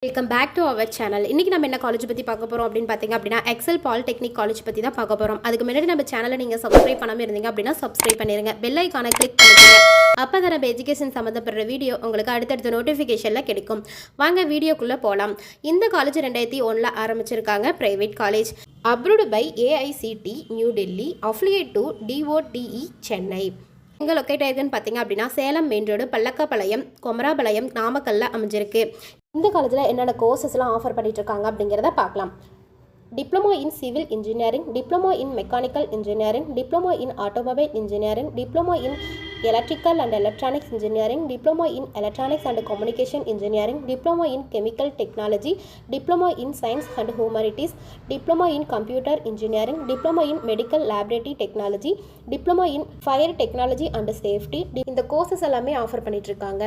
Welcome back to our channel. இன்றைக்கி நம்ம என்ன காலேஜ் பற்றி பார்க்க போகிறோம் அப்படின்னு பார்த்தீங்க அப்படின்னா எக்ஸல் பாலிடெக்னிக் காலேஜ் பற்றி தான் பார்க்க போகிறோம். அதுக்கு முன்னாடி நம்ம சேனலை நீங்கள் சப்ஸ்கிரைப் பண்ணாமல் இருந்தீங்க அப்படின்னா சப்ஸ்கிரைப் பண்ணிடுங்க, பெல் ஐக்கானை கிளிக் பண்ணிடுங்க. அப்போ தான் நம்ம எஜுகேஷன் சம்மந்தப்படுற வீடியோ உங்களுக்கு அடுத்தடுத்த நோட்டிஃபிகேஷனில் கிடைக்கும். வாங்க வீடியோக்குள்ளே போகலாம். இந்த காலேஜ் 2001 ஆரம்பிச்சிருக்காங்க. Private college, approved by AICTE new Delhi, affiliate to DOTE Chennai. எங்கே லொக்கேட் ஆயிருக்குன்னு பார்த்தீங்க அப்படின்னா சேலம் மெயின் ரோடு, பல்லக்கப்பாளையம், கொமராபாளையம், நாமக்கல்ல அமைஞ்சிருக்கு. இந்த காலேஜில் என்னென்ன கோர்சஸ்லாம் ஆஃபர் பண்ணிட்டு இருக்காங்க அப்படிங்கிறத பார்க்கலாம். Diploma in civil engineering, diploma in mechanical engineering, diploma in automobile engineering, diploma in electrical and electronics engineering, diploma in electronics and communication engineering, diploma in chemical technology, diploma in science and humanities, diploma in computer engineering, diploma in medical laboratory technology, diploma in fire technology and safety. இந்த courses எல்லாமே offer பண்ணிட்டு இருக்காங்க.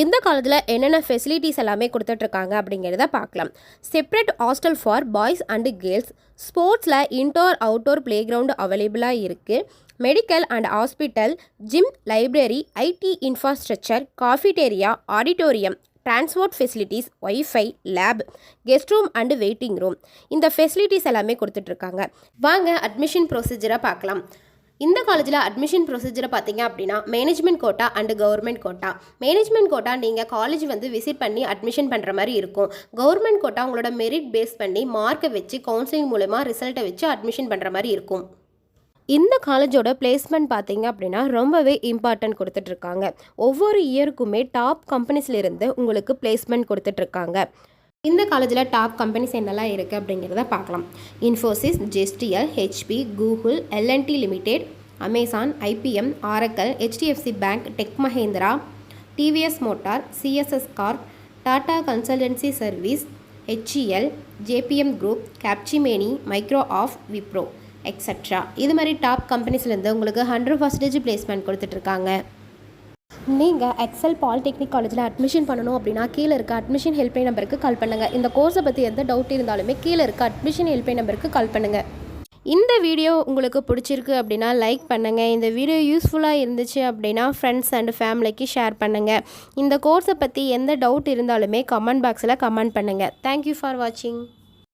இந்த காலேஜில் என்னென்ன facilities எல்லாமே கொடுத்துட்ருக்காங்க அப்படிங்கிறத பார்க்கலாம். Separate hostel for boys and girls, ஸ்போர்ட்ஸில் இன்டோர் அவுட்டோர் பிளே கிரவுண்டு அவைலபிளாக இருக்குது. Medical and hospital, gym, library, IT infrastructure, cafeteria, auditorium, transport facilities, wifi, lab, guest room and waiting room. இந்த ஃபெசிலிட்டிஸ் எல்லாமே கொடுத்துட்ருக்காங்க. வாங்க அட்மிஷன் ப்ரொசீஜரை பார்க்கலாம். இந்த காலேஜில் அட்மிஷன் ப்ரொசீஜரை பார்த்தீங்க அப்படின்னா management quota and government quota. Management quota நீங்கள் காலேஜ் வந்து விசிட் பண்ணி அட்மிஷன் பண்ணுற மாதிரி இருக்கும். கவர்மெண்ட் கோட்டா உங்களோட மெரிட் பேஸ் பண்ணி மார்க்கை வச்சு கவுன்சிலிங் மூலமா ரிசல்ட்டை வச்சு அட்மிஷன் பண்ணுற மாதிரி இருக்கும். இந்த காலேஜோட பிளேஸ்மெண்ட் பார்த்தீங்க அப்படின்னா ரொம்பவே இம்பார்ட்டன்ட் கொடுத்துட்ருக்காங்க. ஒவ்வொரு இயருக்குமே டாப் கம்பெனிஸ்லேருந்து உங்களுக்கு பிளேஸ்மெண்ட் கொடுத்துட்ருக்காங்க. இந்த காலேஜில் டாப் கம்பெனிஸ் என்னெல்லாம் இருக்குது அப்படிங்கிறத பார்க்கலாம். Infosys, JSTL, HP, Google, L and T limited, Amazon, IBM, Oracle, HDFC bank, tech Mahindra, TVS motor, CSS corp, Tata consultancy service, HEL, JBM group, Capgemini, Microsoft, Wipro extra. இது மாதிரி டாப் கம்பெனிஸ்லேருந்து உங்களுக்கு 100% பிளேஸ்மெண்ட் கொடுத்துட்ருக்காங்க. நீங்கள் எக்ஸல் பாலிடெக்னிக் காலேஜில் அட்மிஷன் பண்ணணும் அப்படின்னா கீழே இருக்க அட்மிஷன் ஹெல்ப்லைன் நம்பருக்கு கால் பண்ணுங்கள். இந்த கோர்ஸை பற்றி எந்த டவுட் இருந்தாலுமே கீழே இருக்க அட்மிஷன் ஹெல்ப்லைன் நம்பருக்கு கால் பண்ணுங்கள். இந்த வீடியோ உங்களுக்கு பிடிச்சிருக்கு அப்படின்னா லைக் பண்ணுங்கள். இந்த வீடியோ யூஸ்ஃபுல்லாக இருந்துச்சு அப்படின்னா ஃப்ரெண்ட்ஸ் அண்ட் ஃபேமிலிக்கு ஷேர் பண்ணுங்கள். இந்த கோர்ஸை பற்றி எந்த டவுட் இருந்தாலுமே கமெண்ட் பாக்ஸில் கமெண்ட் பண்ணுங்கள். தேங்க்யூ ஃபார் வாட்சிங்.